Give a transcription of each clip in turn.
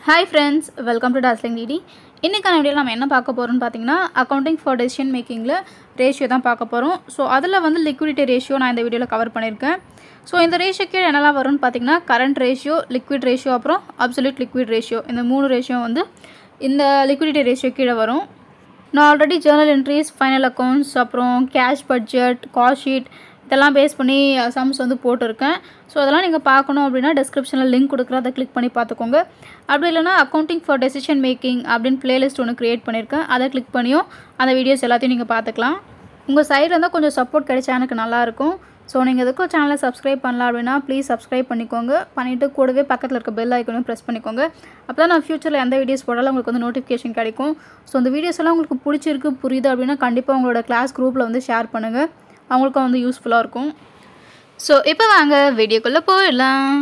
Hi friends, welcome to Dazzling DD. இன்னைக்கான வீடியோல நாம என்ன பார்க்க போறோம்னு பாத்தீங்கன்னா accounting for decision makingல ரேஷியோ தான் பார்க்க போறோம். சோ அதுல வந்து liquidity ratio நான் இந்த வீடியோல கவர் பண்ணிருக்கேன். சோ இந்த ரேஷியோ கீழ என்னலாம் வரும்னு பாத்தீங்கன்னா current ratio, liquid ratio அப்புறம் absolute liquid ratio. இந்த மூணு ரேஷியோ வந்து இந்த liquidity ratio கீழ வரும். நான் already journal entries, final accounts அப்புறம் cash budget, cost sheet இதெல்லாம் பேஸ் பண்ணி சம்ஸ் வந்து போட்டுருக்கேன். ஸோ அதெல்லாம் நீங்கள் பார்க்கணும் அப்படின்னா டிஸ்கிரிப்ஷனில் லிங்க் கொடுக்குறேன், அதை கிளிக் பண்ணி பார்த்துக்கோங்க. அப்படி இல்லைனா அக்கௌண்டிங் ஃபார் டெசிஷன் மேக்கிங் அப்படின்னு பிளேலிஸ்ட் ஒன்று க்ரியேட் பண்ணியிருக்கேன், அதை கிளிக் பண்ணியும் அந்த வீடியோஸ் எல்லாத்தையும் நீங்கள் பார்த்துக்கலாம். உங்கள் சைடில் இருந்தால் கொஞ்சம் சப்போர்ட் கிடைச்சா எனக்கு நல்லாயிருக்கும். ஸோ நீங்கள் எதுக்கும் சேனலை சப்ஸ்கிரைப் பண்ணலாம் அப்படின்னா ப்ளீஸ் சப்ஸ்கிரைப் பண்ணிக்கோங்க. பண்ணிவிட்டு கூடவே பக்கத்தில் இருக்க பெல் ஐக்கனையும் ப்ரெஸ் பண்ணிக்கோங்க. அப்போ தான் நான் ஃபியூச்சரில் எந்த வீடியோஸ் போடாலும் உங்களுக்கு வந்து நோட்டிஃபிகேஷன் கிடைக்கும். ஸோ அந்த வீடியோஸ் எல்லாம் உங்களுக்கு பிடிச்சிருக்கு, புரியுது அப்படின்னா கண்டிப்பாக உங்களோட கிளாஸ் குரூப்பில் வந்து ஷேர் பண்ணுங்கள், அவங்களுக்கும் வந்து யூஸ்ஃபுல்லாக இருக்கும். ஸோ இப்போ வாங்க வீடியோக்குள்ளே போயிடலாம்.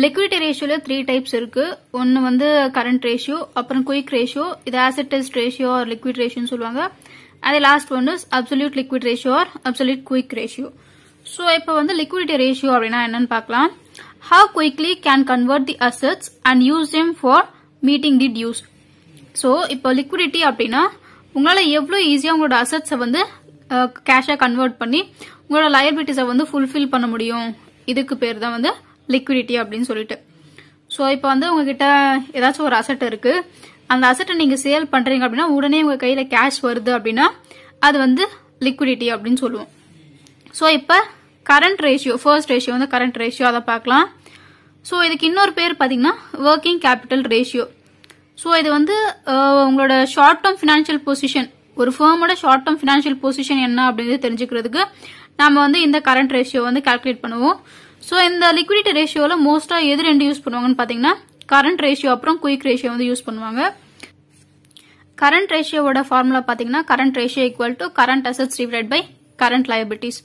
லிக்விடிட்டி ரேஷியோவில் 3 டைப்ஸ் இருக்குது. ஒன்று வந்து கரண்ட் ரேஷியோ, அப்புறம் குயிக் ரேஷியோ, இது acid test ratio or liquid ரேஷியோன்னு சொல்லுவாங்க. அதே last one is absolute liquid ratio or absolute quick ratio. So இப்போ வந்து லிக்விடிட்டி ரேஷியோ அப்படின்னா என்னன்னு பார்க்கலாம். How quickly can convert the assets and use them for meeting the dues. So இப்போ liquidity அப்படின்னா உங்களால எவ்வளவு ஈஸியா உங்களோட அசெட்ஸை வந்து கேஷா கன்வெர்ட் பண்ணி உங்களோட லயபிலிட்டிஸை வந்து ஃபுல்ஃபில் பண்ண முடியும், இதுக்கு பேர் தான் வந்து liquidity அப்படின்னு சொல்லிட்டு. ஸோ இப்போ வந்து உங்ககிட்ட ஏதாச்சும் ஒரு அசெட் இருக்கு, அந்த அசெட்டை நீங்க சேல் பண்றீங்க அப்படின்னா உடனே உங்க கையில கேஷ் வருது அப்படின்னா அது வந்து liquidity அப்படின்னு சொல்லுவோம். ஸோ இப்போ கரண்ட் ரேஷியோ, ஃபர்ஸ்ட் ரேஷியோ வந்து கரண்ட் ரேஷியோ, அதை பார்க்கலாம். ஸோ இதுக்கு இன்னொரு பேர் பார்த்தீங்கன்னா ஒர்க்கிங் கேபிட்டல் ரேஷியோ. ஸோ இது வந்து உங்களோட ஷார்ட் டேர்ம் ஃபினான்ஷியல் பொசிஷன், ஒரு ஃபர்மோட ஷார்ட் டேர்ம் ஃபினான்ஷியல் பொசிஷன் என்ன அப்படிங்கிறது தெரிஞ்சுக்கிறதுக்கு நம்ம வந்து இந்த கரண்ட் ரேஷியோ வந்து கால்குலேட் பண்ணுவோம். ஸோ இந்த லிக்விடிட்டி ரேஷியோவில் மோஸ்ட்டாக எது ரெண்டு யூஸ் பண்ணுவாங்கன்னு பார்த்தீங்கன்னா கரண்ட் ரேஷியோ அப்புறம் குயிக் ரேஷியோ வந்து யூஸ் பண்ணுவாங்க. கரண்ட் ரேஷியோவோட ஃபார்முலா பார்த்தீங்கன்னா current ratio equal to current assets divided by current liabilities.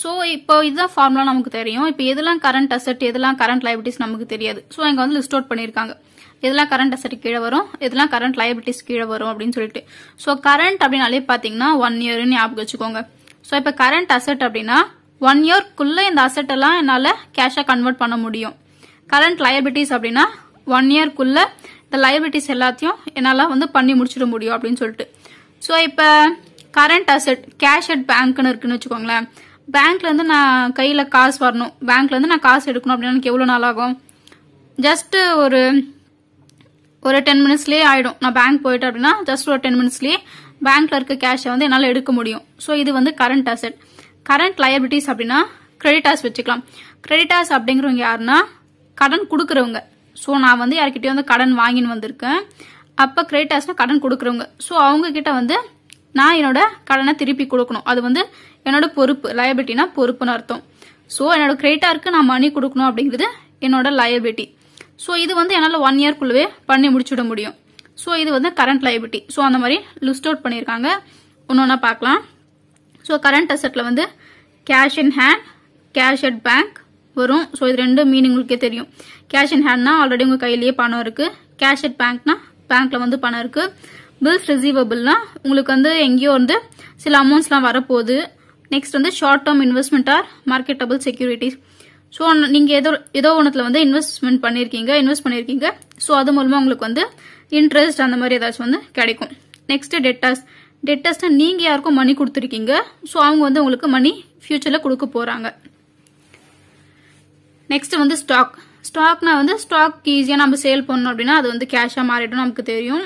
So இப்போ இதுதான் ஃபார்முலா நமக்கு தெரியும். இப்போ எதெல்லாம் கரண்ட் அசெட், எதெல்லாம் கரண்ட் லயபிலிட்டிஸ் நமக்கு தெரியாது. ஸோ இங்க வந்து லிஸ்ட் அவுட் பண்ணியிருக்காங்க, எதெல்லாம் கரண்ட் அசெட் கீழே வரும், எதெல்லாம் கரண்ட் லயபிலிட்டிஸ் கீழே வரும் அப்படின்னு சொல்லிட்டு. ஸோ கரண்ட் அப்படின்னாலே பார்த்தீங்கன்னா 1 இயர்னு ஞாபகம் வச்சுக்கோங்க. ஸோ இப்போ கரண்ட் அசெட் அப்படின்னா 1 இயர்க்குள்ள இந்த அசெட் எல்லாம் என்னால் கேஷா கன்வெர்ட் பண்ண முடியும். கரண்ட் லயபிலிட்டிஸ் அப்படின்னா 1 இயர்க்குள்ள இந்த லயபிலிட்டிஸ் எல்லாத்தையும் என்னால் வந்து பண்ணி முடிச்சிட முடியும் அப்படின்னு சொல்லிட்டு. ஸோ இப்போ கரண்ட் அசெட் கேஷ் அட் பேங்க்னு இருக்குன்னு வச்சுக்கோங்களேன். பேங்க்ல இருந்து நான் கையில காசு வரணும், பேங்க்ல இருந்து நான் காசு எடுக்கணும் அப்படின்னா எனக்கு எவ்வளவு நாள் ஆகும்? ஜஸ்ட் ஒரு 10 மினிட்ஸ்லயே ஆயிடும். நான் பேங்க் போயிட்டேன் அப்படின்னா ஜஸ்ட் ஒரு 10 மினிட்ஸ்லயே பேங்க்ல இருக்க கேஷை வந்து என்னால எடுக்க முடியும். ஸோ இது வந்து கரண்ட் அசெட். கரண்ட் லயபிலிட்டிஸ் அப்படின்னா கிரெடிட்டார்ஸ் வச்சுக்கலாம். கிரெடிட்டார்ஸ் அப்படிங்கிறவங்க யாருன்னா கடன் கொடுக்கறவங்க. ஸோ நான் வந்து யார்கிட்டயும் வந்து கடன் வாங்கின்னு வந்திருக்கேன், அப்ப கிரெடிட்டார்ஸ்னா கடன் கொடுக்கறவங்க. ஸோ அவங்க கிட்ட வந்து நான் என்னோட கடனை திருப்பி கொடுக்கணும், அது வந்து என்னோட பொறுப்பு. லயபிலிட்டினா பொறுப்புன்னு அர்த்தம். ஸோ என்னோட கிரெடிட்டாருக்கு நான் மணி கொடுக்கணும் அப்படிங்கிறது என்னோட லயபிலிட்டி. ஸோ இது வந்து என்னால் 1 இயர்க்குள்ளவே பண்ணி முடிச்சுட முடியும். ஸோ இது வந்து கரண்ட் லயபிலிட்டி. ஸோ அந்த மாதிரி லிஸ்ட் அவுட் பண்ணியிருக்காங்க, ஒன்னொன்னா பார்க்கலாம். ஸோ கரண்ட் அசெட்ல வந்து cash in hand, cash at bank வரும். ஸோ இது ரெண்டு மீனிங் உங்களுக்கே தெரியும். கேஷ் இன் ஹேண்ட்னா ஆல்ரெடி உங்க கையிலேயே பணம் இருக்கு, கேஷ் அட் பேங்க்னா பேங்க்ல வந்து பணம் இருக்கு. பில்ஸ் ரிசீவபிள்னா உங்களுக்கு வந்து எங்கேயோ வந்து சில அமௌண்ட்ஸ்லாம் வரப்போகுது. நெக்ஸ்ட் வந்து short term investment or marketable securities. So நீங்க ஏதோ ஒன்றத்துல வந்து இன்வெஸ்ட் பண்ணிருக்கீங்க. ஸோ அது மூலமா உங்களுக்கு வந்து இன்ட்ரெஸ்ட் அந்த மாதிரி ஏதாச்சும் வந்து கிடைக்கும். நெக்ஸ்ட் டெட்டர்ஸ்னா நீங்க யாருக்கும் மணி கொடுத்துருக்கீங்க, ஸோ அவங்க வந்து உங்களுக்கு மணி ஃபியூச்சர்ல கொடுக்க போறாங்க. நெக்ஸ்ட் வந்து ஸ்டாக்னா வந்து ஸ்டாக் ஈஸியா நம்ம சேல் பண்ணணும் அப்படின்னா அது வந்து கேஷா மாறிடும், நமக்கு தெரியும்.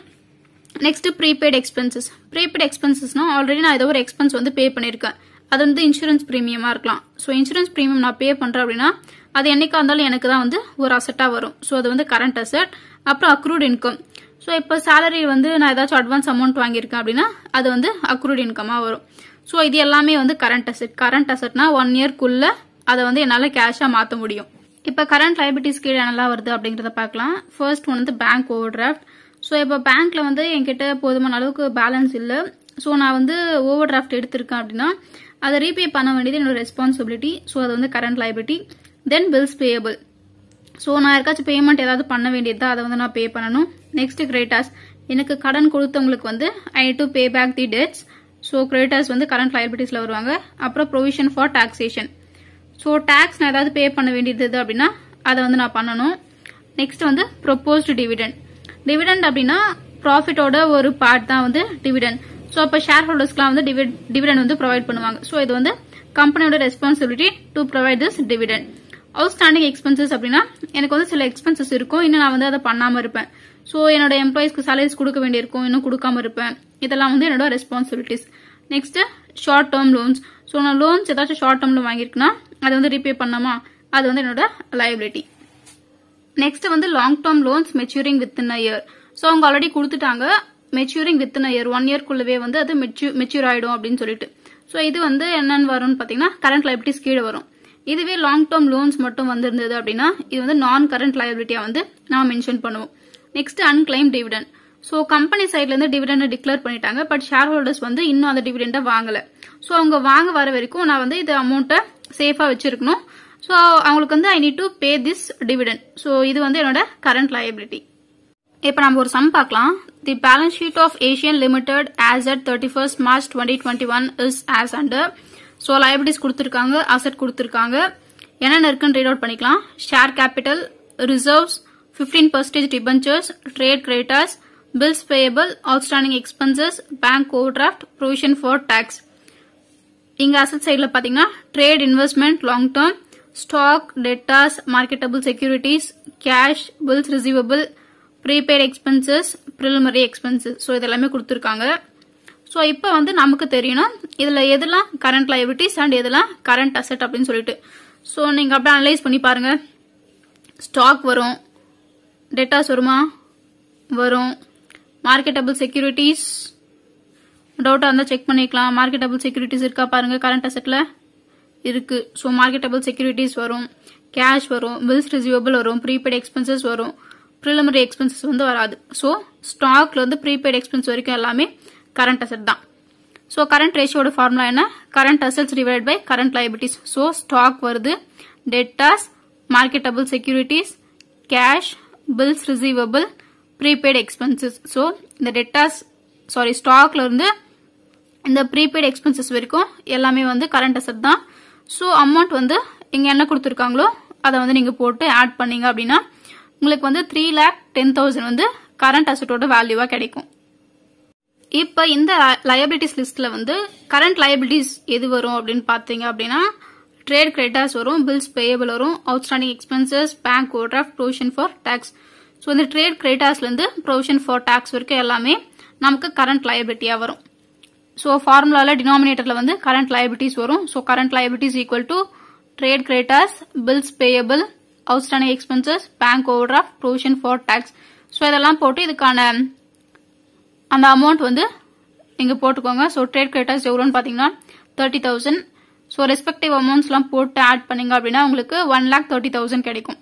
நெக்ஸ்ட் ப்ரீபெய்ட் எக்ஸ்பென்சஸ்னா ஆல்ரெடி நான் ஏதோ ஒரு எக்ஸ்பென்ஸ் வந்து பே பண்ணிருக்கேன், அது வந்து இன்சூரன்ஸ் பிரீமியமா இருக்கலாம். ஸோ இன்சூரன்ஸ் பிரீமியம் நான் பே பண்றேன் அப்படின்னா அது என்னைக்கா இருந்தாலும் எனக்கு தான் வந்து ஒரு அசெட்டா வரும். ஸோ அது வந்து கரண்ட் அசெட். அப்புறம் அக்ரூட் இன்கம். ஸோ இப்போ சேலரி வந்து நான் ஏதாச்சும் அட்வான்ஸ் அமௌண்ட் வாங்கியிருக்கேன் அப்படின்னா அது வந்து அக்ரூட் இன்கமா வரும். ஸோ இது எல்லாமே வந்து கரண்ட் அசெட். கரண்ட் அசெட்னா 1 இயர்க்குள்ள அதை வந்து என்னால கேஷா மாற்ற முடியும். இப்போ கரண்ட் லயபிலிட்டிஸ் கீழே நல்லா வருது அப்படிங்கறத பார்க்கலாம். ஃபர்ஸ்ட் ஒன் வந்து பேங்க் ஓவர் டிராஃப்ட். ஸோ இப்போ பேங்க்ல வந்து என்கிட்ட போதுமான அளவுக்கு பேலன்ஸ் இல்லை, ஸோ நான் வந்து ஓவர் டிராஃப்ட் எடுத்திருக்கேன் அப்படின்னா அதை ரீபே பண்ண வேண்டியது என்னோட ரெஸ்பான்சிபிலிட்டி. ஸோ அது வந்து கரண்ட் லயபிலிட்டி. தென் பில்ஸ் பேயபிள். ஸோ நான் யாருக்காச்சும் பேமெண்ட் ஏதாவது பண்ண வேண்டியதா அதை வந்து நான் பே பண்ணணும். நெக்ஸ்ட் கிரெடிட்டார்ஸ், எனக்கு கடன் கொடுத்தவங்களுக்கு வந்து I to pay back the debts. So creditors வந்து கரண்ட் லைபிலிட்டிஸ்ல வருவாங்க. அப்புறம் provision for taxation. So tax நான் ஏதாவது பே பண்ண வேண்டியது அப்படின்னா அதை வந்து நான் பண்ணணும். நெக்ஸ்ட் வந்து ப்ரொபோஸ்டு டிவிடெண்ட். டிவிடெண்ட் அப்படின்னா ப்ராஃபிட்டோட ஒரு பார்ட் தான் வந்து டிவிடெண்ட். ஸோ அப்போ ஷேர் ஹோல்டர்ஸ்க்குலாம் வந்து டிவிடெண்ட் வந்து ப்ரொவைட் பண்ணுவாங்க. ஸோ இது வந்து கம்பெனியோட responsibility to provide this dividend. Outstanding expenses அப்படின்னா எனக்கு வந்து சில எக்ஸ்பென்சஸ் இருக்கும், இன்னும் நான் வந்து அதை பண்ணாம இருப்பேன். ஸோ என்னோட எம்ப்ளாயிஸ்க்கு சாலரிஸ் கொடுக்க வேண்டியிருக்கும், இன்னும் கொடுக்காம இருப்பேன். இதெல்லாம் வந்து என்னோட responsibilities. Next short term loans. So நான் லோன்ஸ் ஏதாச்சும் ஷார்ட் டேர்ம்ல வாங்கியிருக்குன்னா அதை வந்து ரீபே பண்ணாமா, அது வந்து என்னோட லைபிலிட்டி. நெக்ஸ்ட் வந்து long term loans maturing within a year. So அவங்க ஆல்ரெடி கொடுத்துட்டாங்க மெச்சூரிங் வித்தின் அ இயர், 1 இயர்க்குள்ளவே வந்து அது மெச்சூர் ஆயிடும் அப்படின்னு சொல்லிட்டு. ஸோ இது வந்து என்னன்னு வரும்னு பாத்தீங்கன்னா கரண்ட் லைபிலிட்டிஸ் கீழே வரும். இதுவே லாங் டேர்ம் லோன்ஸ் மட்டும் வந்திருந்தது அப்படின்னா இது வந்து நான் கரண்ட் லைபிலிட்டியா வந்து நான் மென்ஷன் பண்ணுவோம். Next unclaimed dividend. So company சைட்ல இருந்து டிவிடெண்ட் டிக்ளேர் பண்ணிட்டாங்க, பட் ஷேர் ஹோல்டர்ஸ் வந்து இன்னும் அந்த டிவிடெண்டை வாங்கல. ஸோ அவங்க வாங்க வர வரைக்கும் நான் வந்து இந்த அமௌண்ட்டை சேஃபா வச்சிருக்கணும். ஸோ அவங்களுக்கு வந்து I need to pay this dividend. So இது வந்து என்னோட கரண்ட் லைபிலிட்டி. இப்போ நம்ம ஒரு சம் பார்க்கலாம். The balance sheet of Asian limited as at 31st March 2021 is as under. So liabilities கொடுத்துருக்காங்க, அசெட் கொடுத்துருக்காங்க, என்னென்ன இருக்குன்னு ரீட் அவுட் பண்ணிக்கலாம். Share capital, reserves, 15% debentures, trade creditors, bills payable, outstanding expenses, bank overdraft, provision for tax. இங்க asset சைட்ல பாத்தீங்கன்னா trade investment long term, stock, debtors, marketable securities, cash, bills receivable, prepaid expenses, preliminary expenses. So இதெல்லாமே கொடுத்துருக்காங்க. So இப்போ வந்து நமக்கு தெரியணும் இதுல எதெல்லாம் கரண்ட் லைபிலிட்டிஸ் அண்ட் எதெல்லாம் கரண்ட் அசெட் அப்படின்னு சொல்லிட்டு. ஸோ நீங்க அப்படியே அனலைஸ் பண்ணி பாருங்க. ஸ்டாக் வரும், டெட்டாஸ் வருமா, வரும். மார்க்கெட்டபிள் செக்யூரிட்டிஸ் டவுட்டா இருந்தா செக் பண்ணிக்கலாம். மார்க்கெட்டபிள் செக்யூரிட்டிஸ் இருக்கா பாருங்க, கரண்ட் அசெட்ல இருக்கு. ஸோ மார்க்கெட்டபிள் செக்யூரிட்டிஸ் வரும், கேஷ் வரும், பில்ஸ் ரிசீவபிள் வரும், ப்ரீபெய்ட் எக்ஸ்பென்சஸ் வரும், ப்ரிலிமினரி எக்ஸ்பென்சஸ் வந்து வராது. ஸோ ஸ்டாக்ல இருந்து ப்ரீபெய்ட் எக்ஸ்பென்ஸ் வரைக்கும் எல்லாமே கரண்ட் அசெட் தான். ஸோ கரண்ட் ரேஷியோட ஃபார்முலா என்ன, current assets divide by current liabilities. So stock வருது, debtors, marketable securities, cash, bills receivable, prepaid expenses. So இந்த டெட்டாஸ் ஸ்டாக்ல இருந்து இந்த ப்ரீபெய்ட் எக்ஸ்பென்சஸ் வரைக்கும் எல்லாமே வந்து கரண்ட் அசெட் தான். ஸோ அமௌண்ட் வந்து இங்க என்ன கொடுத்துருக்காங்களோ அதை வந்து நீங்க போட்டு ஆட் பண்ணீங்க அப்படின்னா உங்களுக்கு வந்து 3,10,000 வந்து கரண்ட் அசெட்டோட வேல்யூவா கிடைக்கும். இப்ப இந்த லயபிலிட்டிஸ் லிஸ்ட்ல வந்து கரண்ட் லயபிலிட்டிஸ் எது வரும் அப்படின்னு பாத்தீங்க அப்படின்னா ட்ரேட் கிரெடிட்டர்ஸ் வரும், பில்ஸ் பேயபிள் வரும், outstanding expenses, bank overdraft, provision for tax. So இந்த ட்ரேட் கிரெடிட்டர்ஸ்ல இருந்து ப்ரொவிஷன் ஃபார் டாக்ஸ் வரைக்கும் எல்லாமே நமக்கு கரண்ட் லயபிலிட்டியா வரும். ஸோ ஃபார்முலால டினாமினேட்டர்ல வந்து கரண்ட் லயபிலிட்டிஸ் வரும். So current liabilities equal to trade creditors, bills payable, outstanding expenses, bank overdraft, provision for tax. So இதெல்லாம் போட்டு இதுக்கான அந்த அமௌண்ட் வந்து இங்க போட்டுக்கோங்க. ஸோ ட்ரேட் கிரெடிட்டர்ஸ் எவ்வளோன்னு பாத்தீங்கன்னா 30,000. ஸோ ரெஸ்பெக்டிவ் அமௌண்ட்ஸ் எல்லாம் போட்டு ஆட் பண்ணீங்க அப்படின்னா உங்களுக்கு 1,30,000 கிடைக்கும்.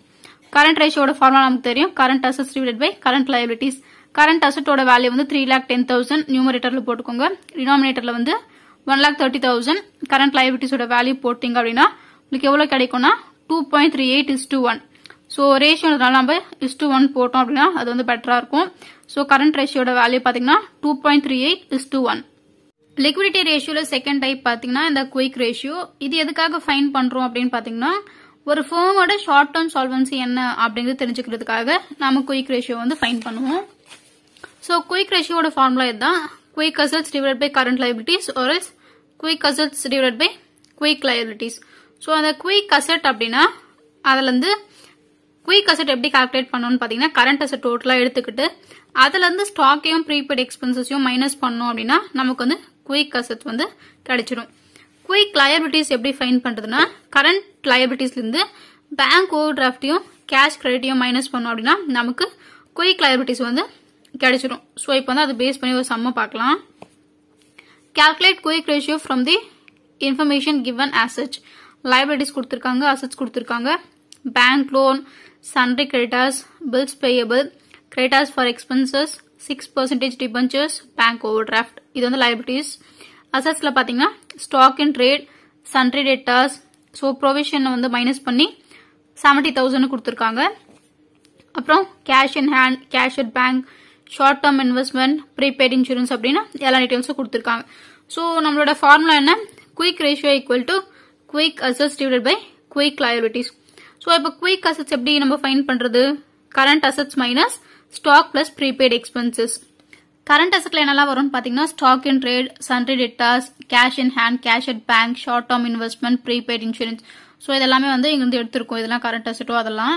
கரண்ட் ரேஷியோட ஃபார்முலா நமக்கு தெரியும், current assets divided by current liabilities. Current அசெட்டோட வேல்யூ வந்து 3,10,000 நியூமரேட்டர்ல போட்டுக்கோங்க, டினாமினேட்டர்ல வந்து 1,30,000 கரண்ட் லயபிலிட்டிஸோட வேல்யூ போட்டீங்க அப்படின்னா உங்களுக்கு எவ்வளவு கிடைக்கும்னா 2.38:1. ஸோ ரேஷியோனால நம்ம 1:1 போட்டோம் அப்படின்னா அது வந்து பெட்டரா இருக்கும். ஸோ கரண்ட் ரேஷியோட வேல்யூ பாத்தீங்கன்னா 2.38:1. லிக்விடிட்டி ரேஷியோல செகண்ட் டைப் பாத்தீங்கன்னா இந்த குயிக் ரேஷியோ. இது எதுக்காக ஃபைன் பண்றோம் அப்படின்னு பாத்தீங்கன்னா ஒரு ஃபர்மோட ஷார்ட் டேர்ம் சால்வன்சி என்ன அப்படிங்கிறது தெரிஞ்சுக்கிறதுக்காக நாம குயிக் ரேஷியோ வந்து ஃபைன் பண்ணுவோம். ஸோ குயிக் ரேஷியோட ஃபார்முலா இதுதான், quick assets divide by current liabilities or else quick assets divide by quick liabilities. So அந்த குயிக் அசெட் அப்படின்னா அதுல இருந்து குயிக் அசெட் எப்படி கால்குலேட் பண்ணணும்னு பாத்தீங்கன்னா கரண்ட் அசெட் டோட்டலா எடுத்துக்கிட்டு அதுல இருந்து ஸ்டாக்கையும் ப்ரீபெய்ட் எக்ஸ்பென்சஸையும் மைனஸ் பண்ணோம் அப்படின்னா நமக்கு வந்து குயிக் அசெட் வந்து கிடைச்சிடும். குயிக் லயபிலிட்டிஸ் எப்படி ஃபைன் பண்றதுன்னா கரண்ட் லயபிலிட்டிஸ்ல இருந்து பேங்க் ஓவர் டிராஃப்டையும் கேஷ் கிரெடிட்டையும் மைனஸ் பண்ணோம் அப்படின்னா நமக்கு குயிக் லயபிலிட்டிஸ் வந்து கிடைச்சிடும். ஸோ இப்போ வந்து அது பேஸ் பண்ணி ஒரு சம்ம பார்க்கலாம். Calculate quick ratio from the information given as such. liabilities கொடுத்திருக்காங்க, assets கொடுத்திருக்காங்க, bank loan, sundry creditors, bills payable, creditors for expenses, 6% debentures, bank overdraft. இது வந்து liabilities. assetsல பாத்தீங்கன்னா stock in trade, sundry debtors, so provision வந்து minus பண்ணி 70,000 கொடுத்திருக்காங்க. அப்புறம் cash in hand, cash at bank, short term investment, prepaid insurance அப்படின்னு எல்லா டீடைல்ஸும் கொடுத்துருக்காங்க. ஸோ நம்மளோட ஃபார்முலா என்ன? Quick ratio equal to quick assets divided by quick liabilities. So இப்போ குயிக் அசட்ஸ் எப்படி நம்ம ஃபைண்ட் பண்றது? Current assets minus stock plus prepaid expenses. Current அசட்ல என்னெல்லாம் வரும்னு பாத்தீங்கன்னா stock in trade, sundry debtors, cash in hand, cash at bank, short term investment, prepaid insurance. So இதெல்லாமே வந்து இங்கிருந்து எடுத்திருக்கோம். இதெல்லாம் கரண்ட் அசட்டோ அதெல்லாம்.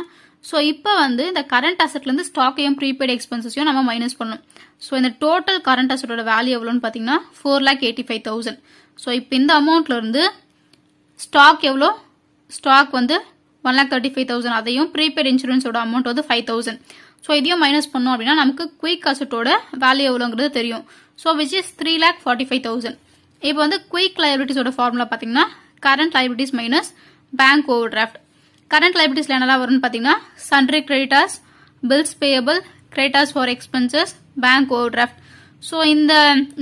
ஸோ இப்போ வந்து இந்த கரண்ட் அசட்ல இருந்து ஸ்டாக்கையும் ப்ரீபெய்ட் எக்ஸ்பென்சஸையும் நம்ம மைனஸ் பண்ணணும். ஸோ இந்த டோட்டல் கரண்ட் அசட்டோட வேல்யூ எவ்வளோன்னு பாத்தீங்கன்னா 4,85,000. ஸோ இப்போ இந்த அமௌண்ட்ல இருந்து ஸ்டாக் எவ்வளோ? ஸ்டாக் வந்து 1,35,000. அதையும் ப்ரீபெய்ட் இன்சூரன்ஸோட அமௌண்ட் வந்து 5,000. ஸோ இதையும் மைனஸ் பண்ணோம் அப்படின்னா நமக்கு குயிக் அசட்டோட வேல்யூ எவ்வளோங்கிறது தெரியும். So which is 3,45,000. இப்போ வந்து குயிக் லயபிலிட்டிஸோட ஃபார்முலா பார்த்தீங்கன்னா current liabilities minus bank overdraft. Current லயபிலிட்டிஸ்ல என்னெல்லாம் வரும்னு பார்த்தீங்கன்னா sundry creditors, bills payable, creditors for expenses, bank overdraft. So இந்த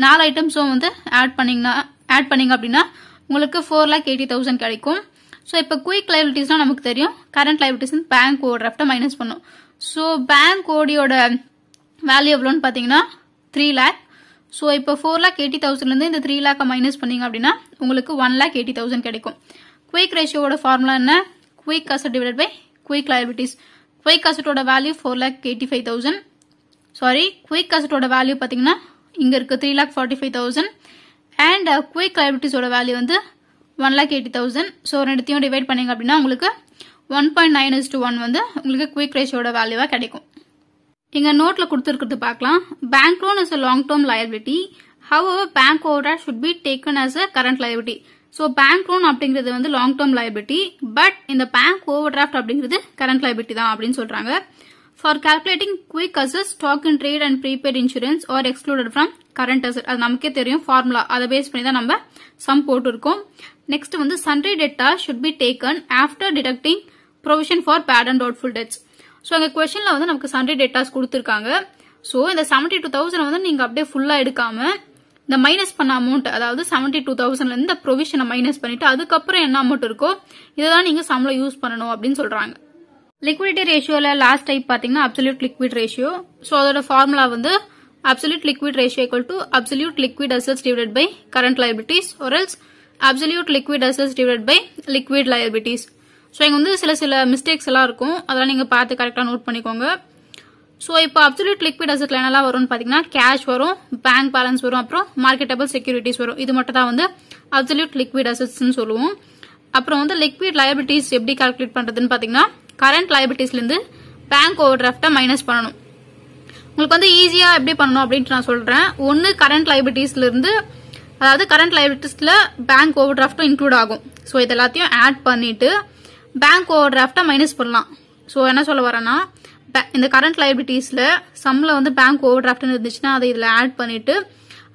4 ஐட்டம்ஸும் வந்து ஆட் பண்ணீங்க அப்படின்னா உங்களுக்கு 4,80,000 கிடைக்கும். ஸோ இப்போ குயிக் லயபிலிட்டிஸ்னா நமக்கு தெரியும் கரண்ட் லயபிலிட்டிஸ் பேங்க் ஓவர் டிராஃப்ட்டை மைனஸ் பண்ணும். ஸோ பேங்க் ஓடியோட வேல்யூ எவ்வளோன்னு பார்த்தீங்கன்னா 3 lakh. ஸோ இப்போ 4,80,000 இந்த 3 lakh மைனஸ் பண்ணீங்க அப்படின்னா உங்களுக்கு 1,80,000 கிடைக்கும். குயிக் ரேஷியோட ஃபார்முலா என்ன? Quick asset divided by quick liabilities. Quick அசட்டோட வேல்யூ 4,85,000. சாரி, குயிக் அசட்டோட வேல்யூ பார்த்தீங்கன்னா இங்க இருக்கு 3,45,000 அண்ட் குயிக் லயபிலிட்டிஸோட வேல்யூ வந்து 1,80,000. ஸோ ரெண்டுத்தையும் டிவைட் பண்ணீங்க அப்படின்னா உங்களுக்கு 1.9:1 வந்து உங்களுக்கு குயிக் ரேஷியோட வேல்யூவா கிடைக்கும். இங்க நோட்ல கொடுத்திருக்கிறது பார்க்கலாம். Bank loan is a long term liability. However, bank overdraft should be taken as a current liability. So bank loan அப்படிங்கிறது வந்து long term liability, but இந்த bank overdraft அப்படிங்கிறது current liability தான் அப்படின்னு சொல்றாங்க. For calculating quick assets, stock in trade and prepaid insurance are excluded from current asset. அது நமக்கே தெரியும் ஃபார்முலா. அதை பேஸ் பண்ணி தான் நம்ம சம் போட்டுருக்கோம். நெக்ஸ்ட் வந்து sundry debtor should be taken after deducting provision for bad and doubtful debts. So இந்த கொஸ்டின்ல வந்து நமக்கு சன்ட்ரி டெட்டார்ஸ் கொடுத்துருக்காங்க. ஸோ இந்த 72,000 வந்து நீங்க அப்படியே ஃபுல்லா எடுக்காம இந்த மைனஸ் பண்ண அமௌண்ட், அதாவது 72,000ல இருந்து ப்ரொவிஷனை மைனஸ் பண்ணிட்டு அதுக்கப்புறம் என்ன அமௌண்ட் இருக்கோ இதான் நீங்க சம்ல யூஸ் பண்ணணும் அப்படின்னு சொல்றாங்க. லிக்விடிட்டி ரேஷியோல லாஸ்ட் டைப் பாத்தீங்கன்னா அப்சல்யூட் லிக்விட் ரேஷியோ. ஸோ அதோட ஃபார்முலா வந்து absolute liquid ratio equal to absolute liquid assets divided by current liabilities or else absolute liquid assets divided by liquid liabilities. So இங்கே வந்து சில மிஸ்டேக்ஸ் எல்லாம் இருக்கும், அதெல்லாம் நீங்கள் பார்த்து கரெக்டாக நோட் பண்ணிக்கோங்க. ஸோ இப்போ அப்சல்யூட் லிக்விட் அசெட்ல என்னெல்லாம் வரும்னு பார்த்தீங்கன்னா கேஷ் வரும், பேங்க் பேலன்ஸ் வரும், அப்புறம் மார்க்கெட்டபிள் செக்யூரிட்டிஸ் வரும். இது மட்டும் தான் வந்து அப்சல்யூட் லிக்விட் அசெட்ஸ்ன்னு சொல்லுவோம். அப்புறம் வந்து லிக்விட் லயபிலிட்டிஸ் எப்படி கால்குலேட் பண்ணுறதுன்னு பார்த்தீங்கன்னா கரண்ட் லயபிலிட்டிஸ்லேருந்து பேங்க் ஓவர் டிராஃப்டை மைனஸ் பண்ணணும். உங்களுக்கு வந்து ஈஸியாக எப்படி பண்ணணும் அப்படின்ட்டு நான் சொல்கிறேன். ஒன்று கரண்ட் லயபிலிட்டிஸ்ல இருந்து, அதாவது கரண்ட் லயபிலிட்டிஸ்ல பேங்க் ஓவர் டிராஃப்டும் இன்க்ளூட் ஆகும். ஸோ இது எல்லாத்தையும் ஆட் பண்ணிட்டு பேங்க் ஓவர் டிராஃப்டை மைனஸ் பண்ணலாம். ஸோ என்ன சொல்ல வரேன்னா இந்த கரண்ட் லயபிலிட்டிஸ்ல சம்ல வந்து பேங்க் ஓவர் டிராஃப்ட்னு இருந்துச்சுன்னா அதை இதில் ஆட் பண்ணிட்டு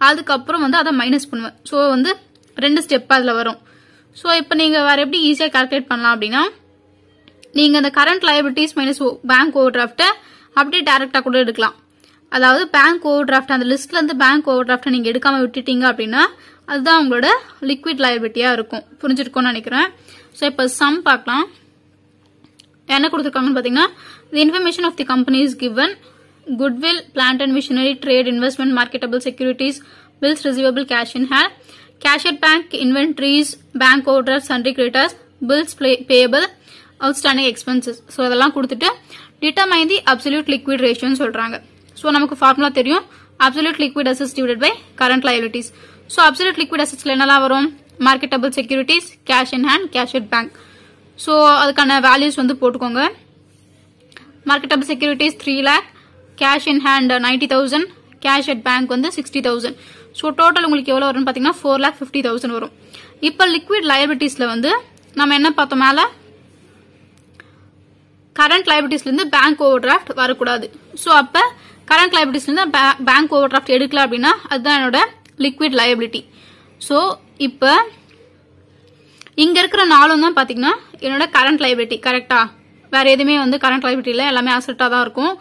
அதுக்கப்புறம் வந்து அதை மைனஸ் பண்ணுவேன். ஸோ வந்து 2 ஸ்டெப் அதில் வரும். ஸோ இப்போ நீங்கள் வேற எப்படி ஈஸியாக கால்குலேட் பண்ணலாம் அப்படின்னா நீங்கள் இந்த கரண்ட் லயபிலிட்டிஸ் மைனஸ் பேங்க் ஓவர் டிராஃப்டை அப்படியே டைரக்டாக கூட எடுக்கலாம். அதாவது பேங்க் ஓவர் டிராஃப்ட் அந்த லிஸ்ட்ல இருந்து பேங்க் ஓவர் டிராஃப்டை நீங்கள் எடுக்காம விட்டுட்டீங்க அப்படின்னா அதுதான் உங்களோட லிக்விட் லயபிலிட்டியா இருக்கும். புரிஞ்சிருக்கும்னு நினைக்கிறேன். ஸோ இப்போ சம் பார்க்கலாம். என்ன கொடுத்துருக்காங்கன்னு பார்த்தீங்கன்னா the information of the company is given: goodwill, plant and machinery, trade, investment, marketable securities, bills receivable, cash in hand, cash at bank, inventories, bank overdraft, sundry creditors, bills payable, outstanding expenses. So அதெல்லாம் கொடுத்துட்டு determine the absolute liquid ratio சொல்றாங்க. So நமக்கு formula தெரியும் absolute liquid assets divided by current liabilities. So absolute liquid assetsல என்னெல்லாம் வரும்? Marketable securities, cash in hand, cash at bank. So அதுக்கான values வந்து போட்டுக்கோங்க. Marketable securities 3 lakh, cash in hand 90,000, cash at bank வந்து 60,000. So total உங்களுக்கு எவ்வளோ வரும்னு பார்த்தீங்கன்னா 4,50,000 வரும். இப்போ லிக்விட் லயபிலிட்டிஸ்ல வந்து நம்ம என்ன பார்த்தோம்? மேல கரண்ட் லயபிலிட்டிஸ்ல இருந்து பேங்க் ஓவர் டிராஃப்ட் வரக்கூடாது. ஸோ அப்ப கரண்ட் லயபிலிட்டிஸ்ல இருந்து பேங்க் ஓவர் டிராஃப்ட் எடுக்கல அப்படின்னா அதுதான் என்னோட லிக்விட் லயபிலிட்டி. ஸோ இப்போ இங்க இருக்கிற 4 தான் பாத்தீங்கன்னா என்னோட கரண்ட் லைபிலிட்டி. கரெக்டா? வேற எதுவுமே வந்து கரண்ட் லைபிலிட்டி இல்ல, எல்லாமே அசெட்டா தான் இருக்கும்.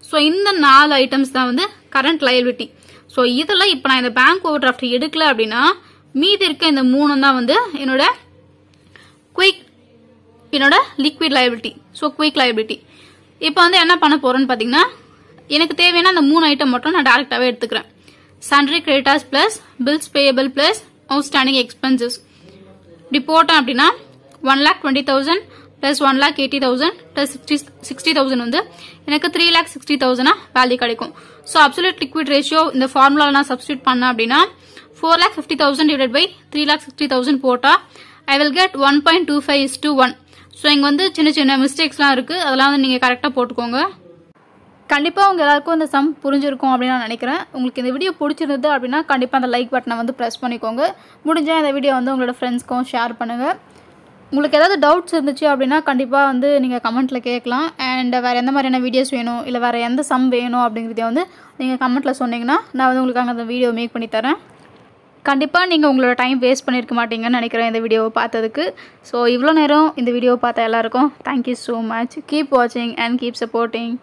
ஸோ இந்த 4 ஐட்டம்ஸ் தான் வந்து கரண்ட் லைபிலிட்டி. ஸோ இதெல்லாம் இப்போ நான் இந்த பேங்க் ஓவர் டிராஃப்ட் எடுக்கல அப்படின்னா மீதி இருக்க இந்த 3 தான் வந்து என்னோட liquid liability. So quick liability. இப்போ வந்து என்ன பண்ண போறேன்னு பாத்தீங்கன்னா எனக்கு தேவையான அந்த 3 ஐட்டம் மட்டும் நான் டைரக்டாவே எடுத்துக்கிறேன். Sundry creditors plus bills payable plus outstanding expenses இப்படி போட்டோம் அப்படின்னா 1,20,000 plus 1,80,000 plus 60,000 வந்து எனக்கு 3,60,000 வேல்யூ கிடைக்கும். ஸோ அப்சல்யூட் லிக்விட் ரேஷியோ இந்த ஃபார்முலாவில் நான் சப்ஸ்டியூட் பண்ணேன் அப்படின்னா 4,50,000 divided by 3,60,000 போட்டா I will get 1.25:1. ஸோ இங்கே வந்து சின்ன சின்ன மிஸ்டேக்ஸ்லாம் இருக்குது, அதெல்லாம் வந்து நீங்கள் கரெக்டாக போட்டுக்கோங்க. கண்டிப்பாக உங்கள் எல்லாருக்கும் இந்த சம் புரிஞ்சிருக்கும் அப்படின்னு நான் நினைக்கிறேன். உங்களுக்கு இந்த வீடியோ பிடிச்சிருந்தது அப்படின்னா கண்டிப்பாக அந்த லைக் பட்டனை வந்து ப்ரெஸ் பண்ணிக்கோங்க. முடிஞ்சால் இந்த வீடியோ வந்து உங்களோட ஃப்ரெண்ட்ஸ்க்கும் ஷேர் பண்ணுங்கள். உங்களுக்கு ஏதாவது டவுட்ஸ் இருந்துச்சு அப்படின்னா கண்டிப்பாக வந்து நீங்கள் கமெண்ட்டில் கேட்கலாம். அண்ட் வேறு எந்த மாதிரியான வீடியோஸ் வேணும் இல்லை வேறு எந்த சம் வேணும் அப்படிங்கிறத வந்து நீங்கள் கமெண்ட்டில் சொன்னீங்கன்னா நான் வந்து உங்களுக்காக அந்த வீடியோ மேக் பண்ணி தரேன். கண்டிப்பாக நீங்கள் உங்களோட டைம் வேஸ்ட் பண்ணியிருக்க மாட்டீங்கன்னு நினைக்கிறேன் இந்த வீடியோவை பார்த்ததுக்கு. ஸோ இவ்வளோ நேரம் இந்த வீடியோவை பார்த்த எல்லாருக்கும் தேங்க்யூ ஸோ மச். கீப் வாட்சிங் அண்ட் கீப் சப்போர்ட்டிங்.